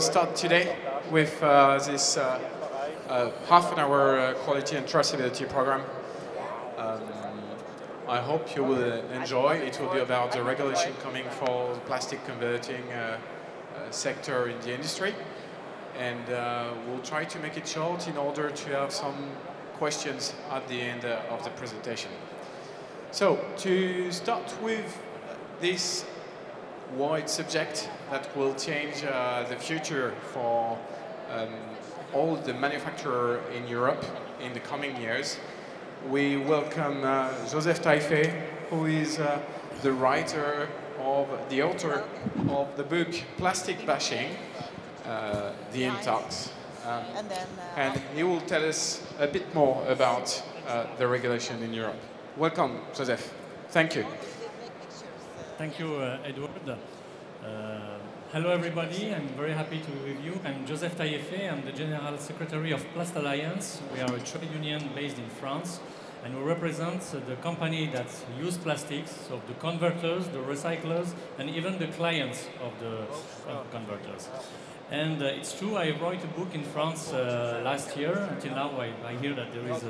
start today with this half an hour quality and traceability program. I hope you will enjoy. It will be about the regulation coming for the plastic converting sector in the industry. And we'll try to make it short in order to have some questions at the end of the presentation. So, to start with this wide subject that will change the future for all the manufacturers in Europe in the coming years, we welcome Joseph Taillefer, who is the author of the book Plastic Bashing, The Intox. And he will tell us a bit more about the regulation in Europe. Welcome, Joseph. Thank you. Thank you, Edward. Hello, everybody. I'm very happy to be with you. I'm Joseph Taillefer. I'm the General Secretary of Plast Alliance. We are a trade union based in France, and we represent the company that use plastics, so the converters, the recyclers, and even the clients of the converters. And it's true, I wrote a book in France last year. Until now, I hear that there is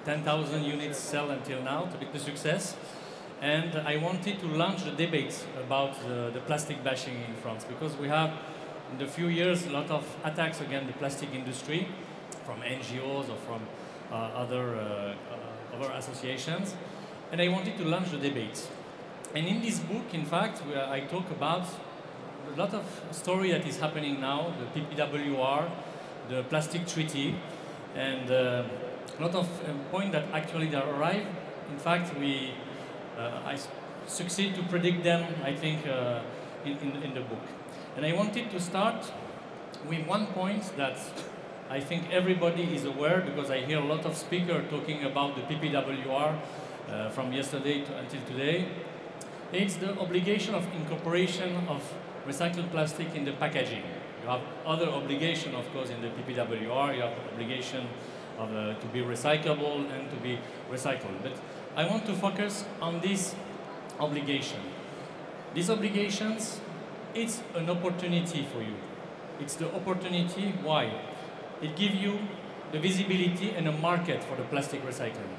10,000 units sold until now, to be a success. And I wanted to launch the debate about the plastic bashing in France, because we have, in the few years, a lot of attacks against the plastic industry from NGOs or from other associations. And I wanted to launch the debate. And in this book, in fact, I talk about a lot of story that is happening now, the PPWR, the plastic treaty, and a lot of points that actually arrive. In fact, I succeed to predict them, I think, in the book. And I wanted to start with one point that I think everybody is aware, because I hear a lot of speakers talking about the PPWR from yesterday until today. It's the obligation of incorporation of recycled plastic in the packaging. You have other obligation, of course, in the PPWR. You have the obligation of, to be recyclable and to be recycled. But I want to focus on this obligation. These obligations, it's an opportunity for you. It's the opportunity, why? It gives you the visibility and a market for the plastic recycling.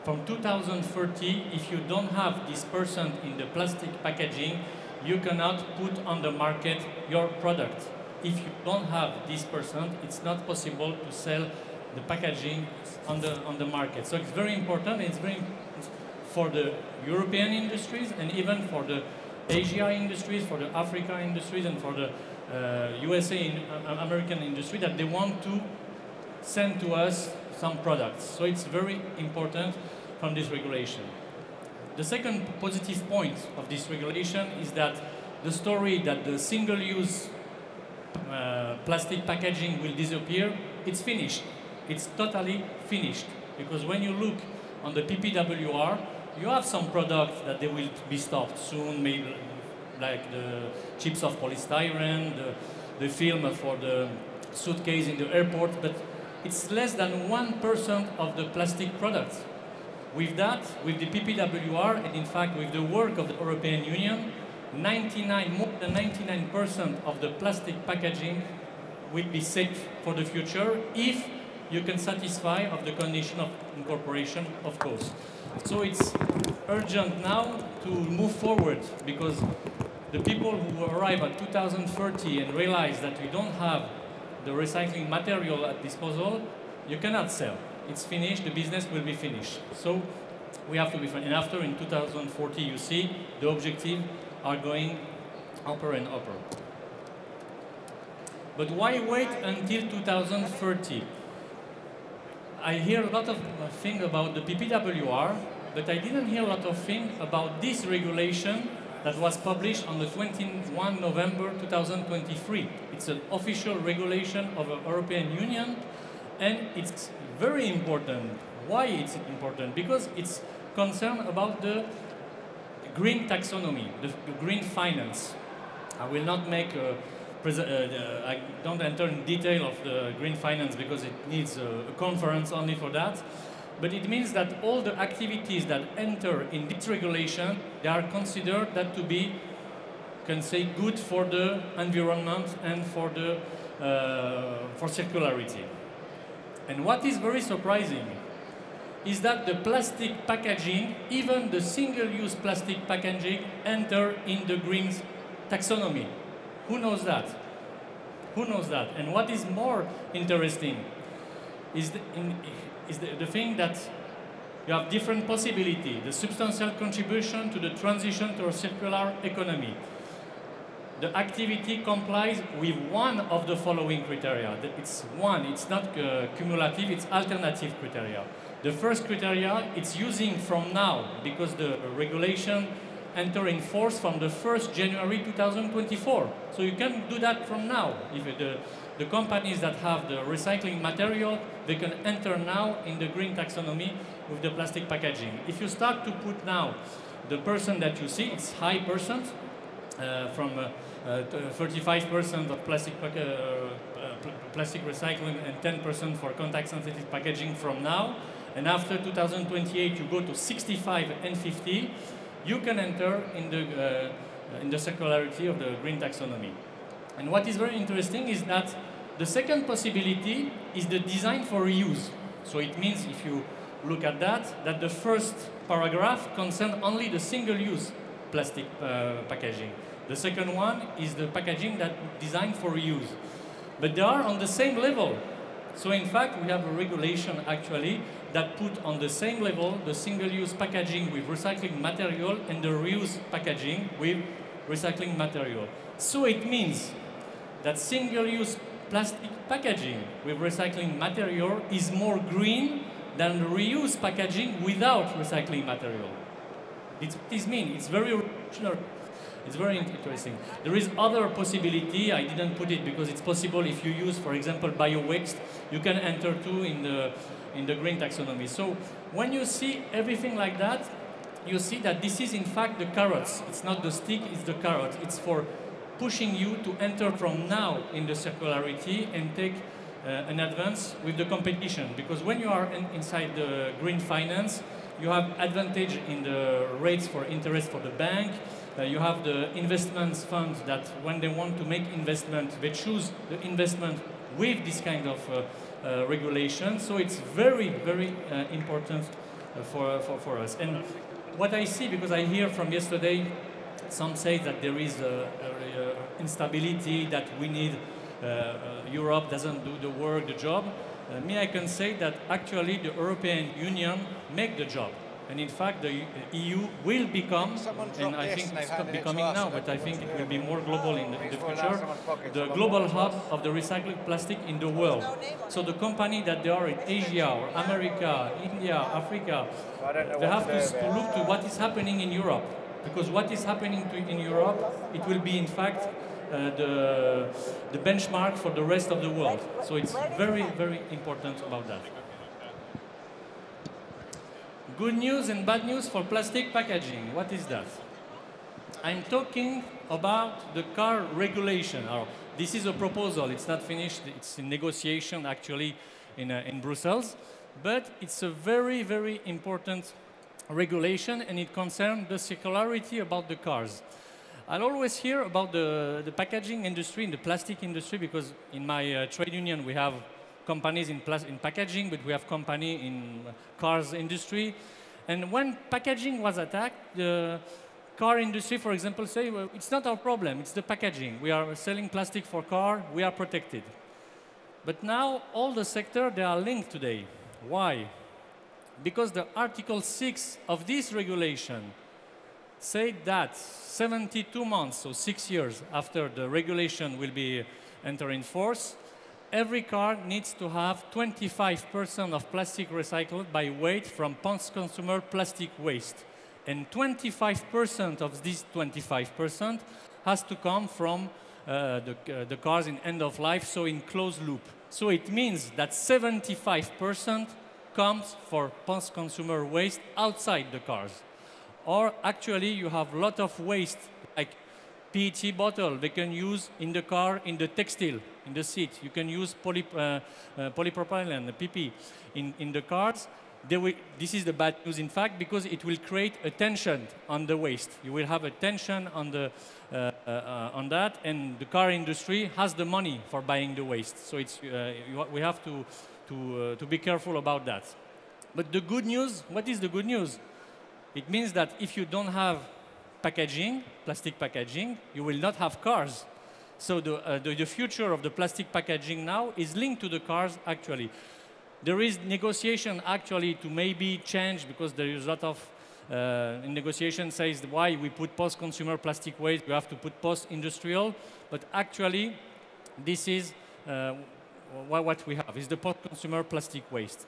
From 2030, if you don't have this percent in the plastic packaging, you cannot put on the market your product. If you don't have this percent, it's not possible to sell the packaging on the market. So it's very important. It's very for the European industries and even for the Asia industries, for the Africa industries, and for the USA American industry, that they want to send to us some products. So it's very important from this regulation. The second positive point of this regulation is that the story that the single-use plastic packaging will disappear, it's finished. It's totally finished. Because when you look on the PPWR, you have some products that they will be stopped soon, maybe like the chips of polystyrene, the film for the suitcase in the airport, but it's less than 1% of the plastic products. With that, with the PPWR, and in fact with the work of the European Union, more than 99% of the plastic packaging will be safe for the future if you can satisfy of the condition of incorporation, of course. So it's urgent now to move forward, because the people who arrive at 2030 and realize that we don't have the recycling material at disposal, you cannot sell. It's finished, the business will be finished. So we have to be fine. And after, in 2040, you see the objectives are going upper and upper. But why wait until 2030? I hear a lot of things about the PPWR, but I didn't hear a lot of things about this regulation that was published on the 21 November 2023. It's an official regulation of the European Union, and it's very important. Why it's important? Because it's concerned about the green taxonomy, the green finance. I will not make I don't enter in detail of the green finance because it needs a conference only for that. But it means that all the activities that enter in this regulation, they are considered that to be can say, good for the environment and for circularity. And what is very surprising is that the plastic packaging, even the single-use plastic packaging, enter in the green taxonomy. Who knows that? Who knows that? And what is more interesting is the thing that you have different possibilities. The substantial contribution to the transition to a circular economy. The activity complies with one of the following criteria. It's one, it's not cumulative, it's alternative criteria. The first criteria, it's using from now, because the regulation enter in force from the 1st January 2024. So you can do that from now. If the companies that have the recycling material, they can enter now in the green taxonomy with the plastic packaging. If you start to put now the percent that you see, it's high percent, from 35% of plastic recycling and 10% for contact-sensitive packaging from now. And after 2028, you go to 65 and 50. You can enter in the circularity of the green taxonomy. And what is very interesting is that the second possibility is the design for reuse. So it means, if you look at that the first paragraph concerns only the single-use plastic packaging. The second one is the packaging that designed for reuse. But they are on the same level. So in fact, we have a regulation actually that put on the same level the single-use packaging with recycling material and the reuse packaging with recycling material. So it means that single-use plastic packaging with recycling material is more green than reuse packaging without recycling material. This means it's very original. It's very interesting. There is other possibility. I didn't put it because it's possible if you use, for example, bio-waste, you can enter too in the green taxonomy. So when you see everything like that, you see that this is in fact the carrots. It's not the stick, it's the carrot. It's for pushing you to enter from now in the circularity and take an advance with the competition. Because when you are inside the green finance, you have advantage in the rates for interest for the bank. You have the investments fund that when they want to make investment, they choose the investment with this kind of regulation. So it's very, very important for us. And what I see, because I hear from yesterday, some say that there is instability, that we need, Europe doesn't do the work, the job. Me, I can say that actually the European Union make the job. And in fact, the EU will become, and I think it's not becoming now, but I think it will be more global in the future, the global hub of the recycled plastic in the world. So the company that they are in Asia or America, India, Africa, they have to look to what is happening in Europe. Because what is happening in Europe, it will be in fact the benchmark for the rest of the world. So it's very, very important about that. Good news and bad news for plastic packaging. What is that? I'm talking about the car regulation. This is a proposal. It's not finished. It's in negotiation, actually, in Brussels. But it's a very, very important regulation, and it concerns the circularity about the cars. I'll always hear about the packaging industry, in the plastic industry, because in my trade union we have companies in packaging, but we have company in cars industry. And when packaging was attacked, the car industry, for example, say, well, it's not our problem, it's the packaging. We are selling plastic for car, we are protected. But now all the sector, they are linked today. Why? Because the Article 6 of this regulation said that 72 months, so 6 years after the regulation will be enter in force, every car needs to have 25% of plastic recycled by weight from post-consumer plastic waste. And 25% of this 25% has to come from the cars in end of life, so in closed loop. So it means that 75% comes for post-consumer waste outside the cars. Or actually, you have a lot of waste, like PET bottle they can use in the car, in the textile, in the seat. You can use polypropylene, PP, in the cars. this is the bad news, in fact, because it will create a tension on the waste. You will have a tension on that, and the car industry has the money for buying the waste. So we have to be careful about that. But the good news, what is the good news? It means that if you don't have packaging, plastic packaging, you will not have cars. So the future of the plastic packaging now is linked to the cars, actually. There is negotiation, actually, to maybe change, because there is a lot of negotiation says why we put post-consumer plastic waste, we have to put post-industrial. But actually, this is what we have, is the post-consumer plastic waste.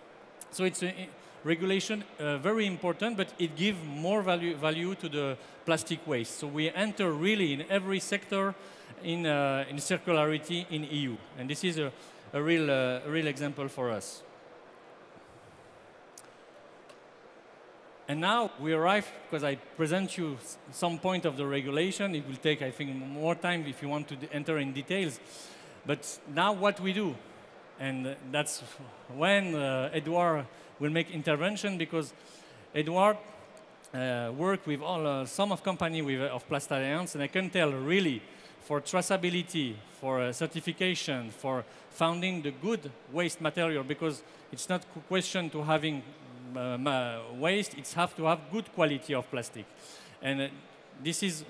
So it's a regulation very important, but it gives more value to the plastic waste. So we enter really in every sector in circularity in EU. And this is a real example for us. And now we arrive, because I present you some point of the regulation. It will take, I think, more time if you want to enter in details. But now what we do, and that's when Edouard will make intervention, because Edouard worked with some of company of Plast Alliance, and I can tell really for traceability, for certification, for finding the good waste material, because it's not a question to having waste, it's have to have good quality of plastic. And this is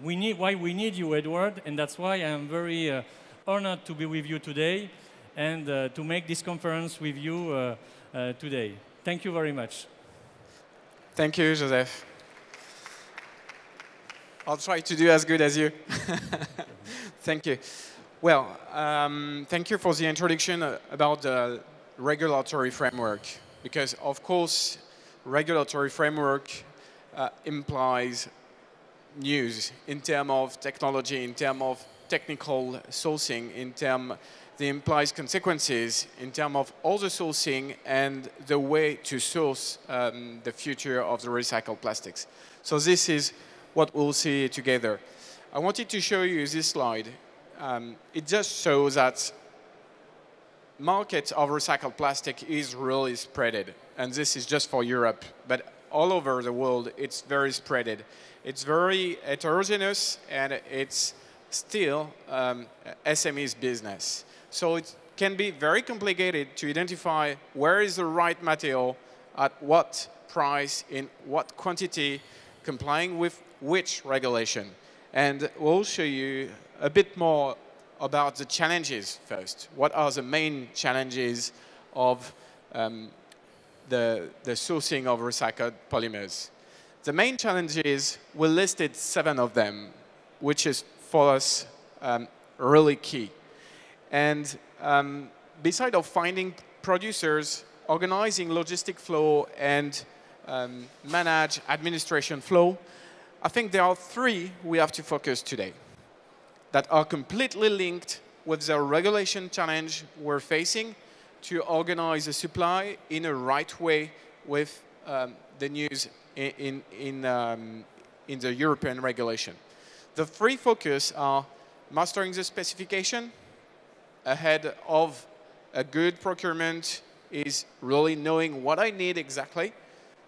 why we need you, Edouard, and that's why I'm very honored to be with you today and to make this conference with you today. Thank you very much. Thank you, Joseph. I'll try to do as good as you. Thank you. Well, thank you for the introduction about the regulatory framework. Because, of course, regulatory framework implies news in terms of technology, in terms of technical sourcing, in terms that implies consequences, in terms of all the sourcing and the way to source the future of the recycled plastics. So this is what we'll see together. I wanted to show you this slide. It just shows that market of recycled plastic is really spreaded, and this is just for Europe, but all over the world it's very spreaded. It's very heterogeneous, and it's still SME's business. So it can be very complicated to identify where is the right material, at what price, in what quantity, complying with which regulation. And we'll show you a bit more about the challenges first. What are the main challenges of the sourcing of recycled polymers? The main challenges, we listed 7 of them, which is for us really key. And beside of finding producers, organizing logistic flow and manage administration flow, I think there are 3 we have to focus today that are completely linked with the regulation challenge we're facing to organize the supply in a right way with the news in the European regulation. The 3 focus are mastering the specification ahead of a good procurement is really knowing what I need exactly,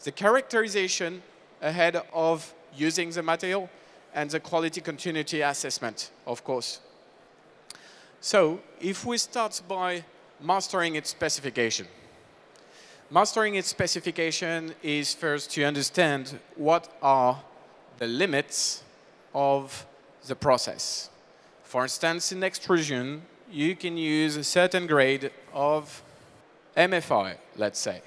the characterization ahead of using the material, and the quality continuity assessment, of course. So if we start by mastering its specification. Mastering its specification is first to understand what are the limits of the process. For instance, in extrusion, you can use a certain grade of MFI, let's say.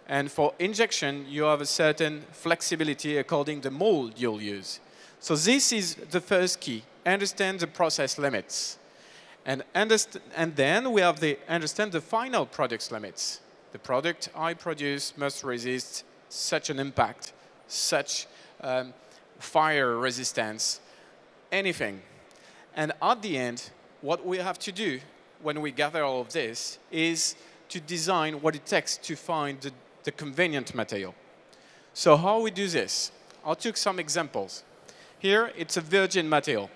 And for injection, you have a certain flexibility according to the mold you'll use. So this is the first key, understand the process limits. And then we have the understand the final product's limits. The product I produce must resist such an impact, such fire resistance, anything. And at the end, what we have to do when we gather all of this is to design what it takes to find the convenient material. So how we do this? I took some examples. Here, it's a virgin material.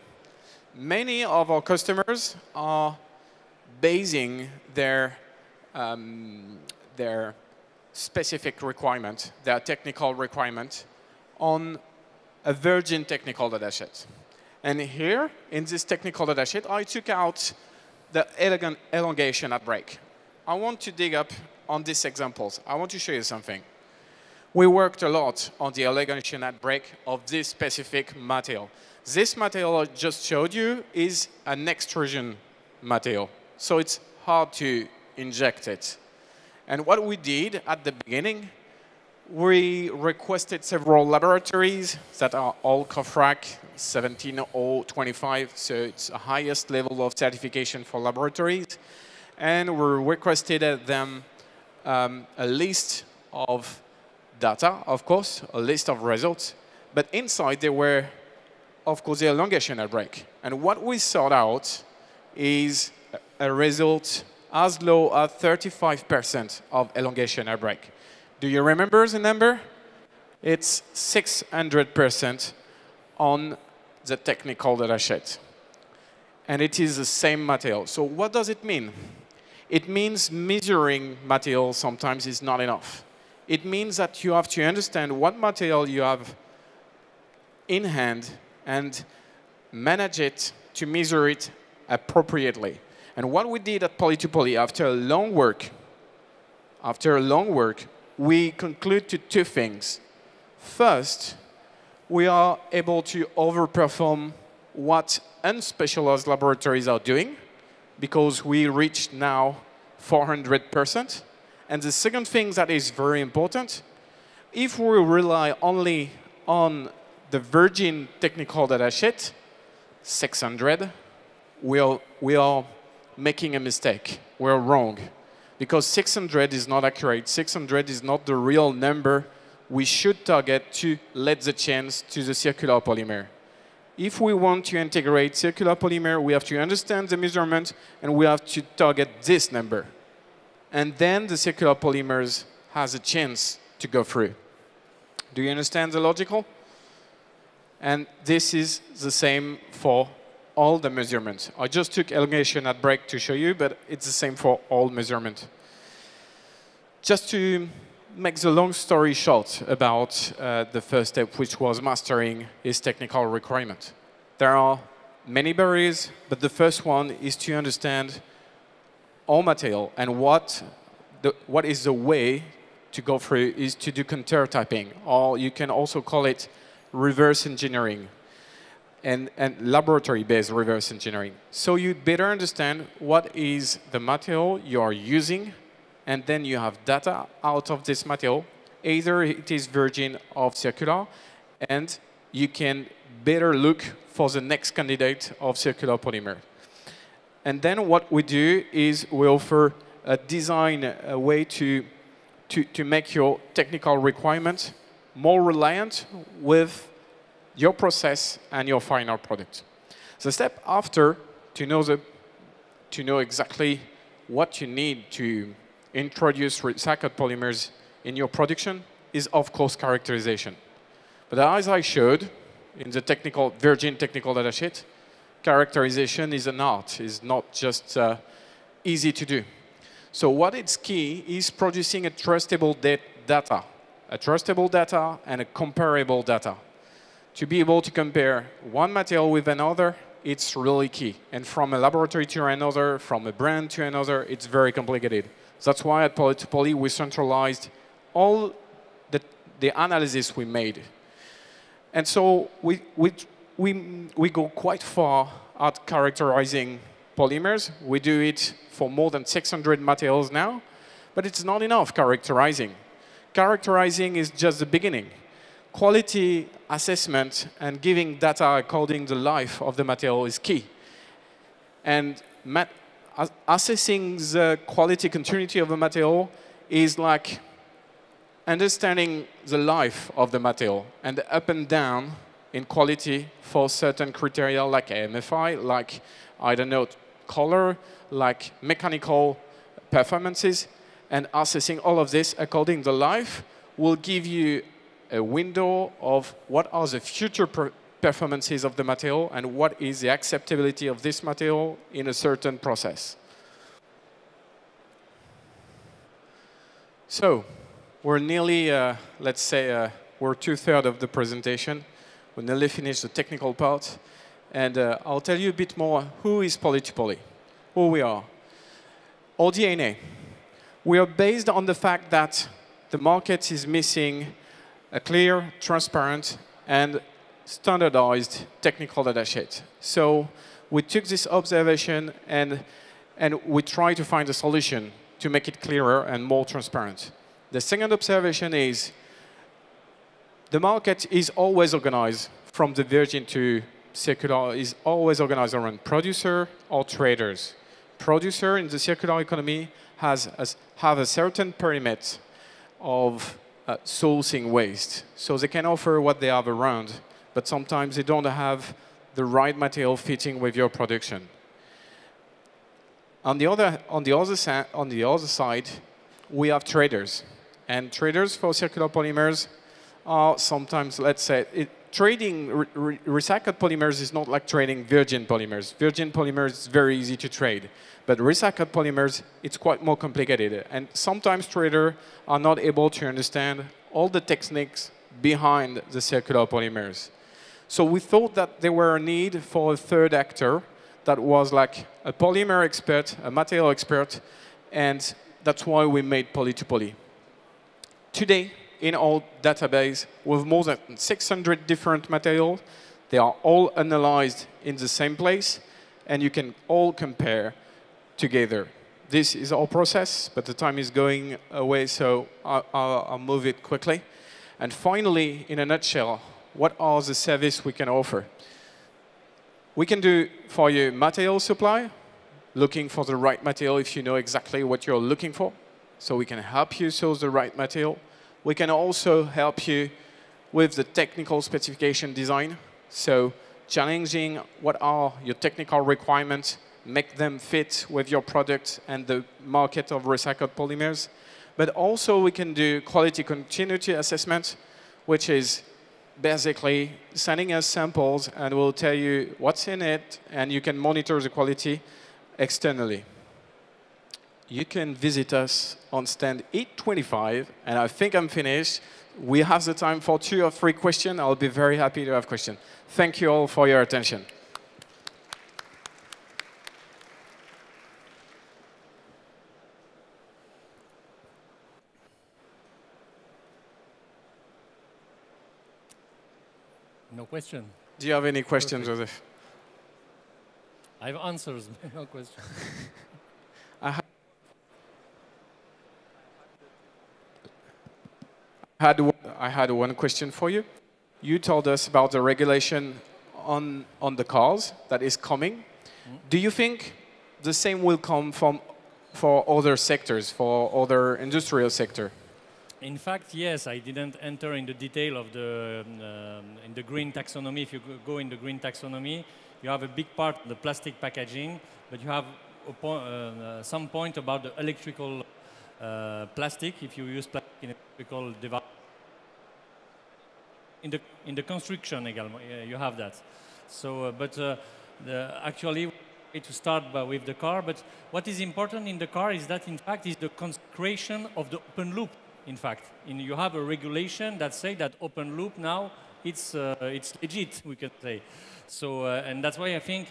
Many of our customers are basing their specific requirement, their technical requirement, on a virgin technical datasheet. And here, in this technical datasheet, I took out the elegant elongation at break. I want to dig up on these examples. I want to show you something. We worked a lot on the elongation at break of this specific material. This material I just showed you is an extrusion material, so it's hard to inject it. And what we did at the beginning, we requested several laboratories that are all COFRAC 17025, so it's the highest level of certification for laboratories. And we requested them a list of data, of course, a list of results. But inside there were, of course, the elongation at break. And what we sought out is a result as low as 35% of elongation at break. Do you remember the number? It's 600% on the technical datasheet. And it is the same material. So what does it mean? It means measuring material sometimes is not enough. It means that you have to understand what material you have in hand and manage it to measure it appropriately. And what we did at Poly2Poly after a long work, we conclude to two things. First, we are able to overperform what unspecialized laboratories are doing because we reached now 400%. And the second thing that is very important, if we rely only on the virgin technical datasheet, 600, we are making a mistake. We're wrong. Because 600 is not accurate. 600 is not the real number we should target to let the chance to the circular polymer. If we want to integrate circular polymer, we have to understand the measurement, and we have to target this number. And then the circular polymers has a chance to go through. Do you understand the logical? And this is the same for all the measurements. I just took elongation at break to show you, but it's the same for all measurement. Just to make the long story short about the first step, which was mastering his technical requirement. There are many barriers, but the first one is to understand all material, and what is the way to go through is to do counter-typing, or you can also call it reverse engineering and laboratory-based reverse engineering. So you better understand what is the material you are using, and then you have data out of this material. Either it is virgin or circular, and you can better look for the next candidate of circular polymer. And then what we do is we offer a design a way to make your technical requirement more reliant with your process and your final product. The step after, to know exactly what you need to introduce recycled polymers in your production, is of course characterization. But as I showed in the virgin technical datasheet, characterization is an art. It's not just easy to do. So what is key is producing a trustable data and a comparable data. To be able to compare one material with another, it's really key. And from a laboratory to another, from a brand to another, it's very complicated. That's why at Poly2Poly we centralized all the analysis we made. And so we go quite far at characterizing polymers. We do it for more than 600 materials now, but it's not enough characterizing. Characterizing is just the beginning. Quality assessment and giving data according to the life of the material is key. And assessing the quality continuity of the material is like understanding the life of the material and the up and down in quality for certain criteria like AMFI, like, I don't know, color, like mechanical performances, and assessing all of this according to life will give you a window of what are the future performances of the material and what is the acceptability of this material in a certain process. So, we're nearly, let's say, we're 2/3 of the presentation. We nearly finished the technical part. And I'll tell you a bit more who is Poly2Poly, who we are. Our DNA. We are based on the fact that the market is missing a clear, transparent, and standardized technical data sheet. So we took this observation and we try to find a solution to make it clearer and more transparent. The second observation is the market is always organized from the virgin to circular, is always organized around producer or traders. Producer in the circular economy have a certain perimeter of sourcing waste. So they can offer what they have around, but sometimes they don't have the right material fitting with your production. On the other side, we have traders. And traders for circular polymers are sometimes, let's say, trading recycled polymers is not like trading virgin polymers. Virgin polymers is very easy to trade. But recycled polymers, it's quite more complicated. And sometimes traders are not able to understand all the techniques behind the circular polymers. So we thought that there were a need for a third actor that was like a polymer expert, a material expert, and that's why we made Poly2Poly. Today, in our database, with more than 600 different materials, they are all analyzed in the same place, and you can all compare together. This is our process, but the time is going away, so I'll move it quickly. And finally, in a nutshell, what are the services we can offer? We can do for you material supply, looking for the right material if you know exactly what you're looking for. So we can help you source the right material. We can also help you with the technical specification design. So challenging what are your technical requirements, make them fit with your product and the market of recycled polymers. But also we can do quality continuity assessment, which is basically sending us samples and we'll tell you what's in it and you can monitor the quality externally. You can visit us on stand 825, and I think I'm finished. We have the time for 2 or 3 questions. I'll be very happy to have questions. Thank you all for your attention. No question. Do you have any questions, Perfect. Joseph? I have answers, but no questions. I had one question for you. You told us about the regulation on the cars that is coming. Mm-hmm. Do you think the same will come for other sectors, for other industrial sector? In fact, yes, I didn't enter in the detail of in the green taxonomy. If you go in the green taxonomy, you have a big part of the plastic packaging, but you have some point about the electrical plastic. If you use plastic in electrical device, in the construction, you have that. So, actually, to start with the car. But what is important in the car is that, in fact, is the creation of the open loop. In fact, you have a regulation that says that open loop now it's legit, we can say. So, and that's why I think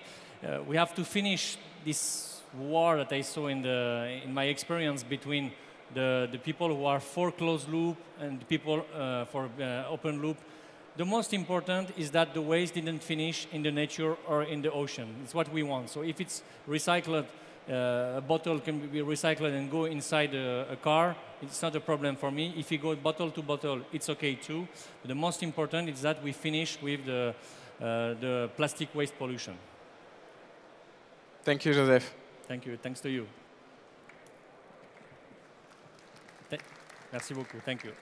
we have to finish this war that I saw in my experience between the people who are for closed loop and the people for open loop. The most important is that the waste didn't finish in the nature or in the ocean. It's what we want. So if it's recycled, a bottle can be recycled and go inside a car, it's not a problem for me. If you go bottle to bottle, it's okay too. But the most important is that we finish with the plastic waste pollution. Thank you, Joseph. Thank you. Thanks to you. Merci beaucoup. Thank you.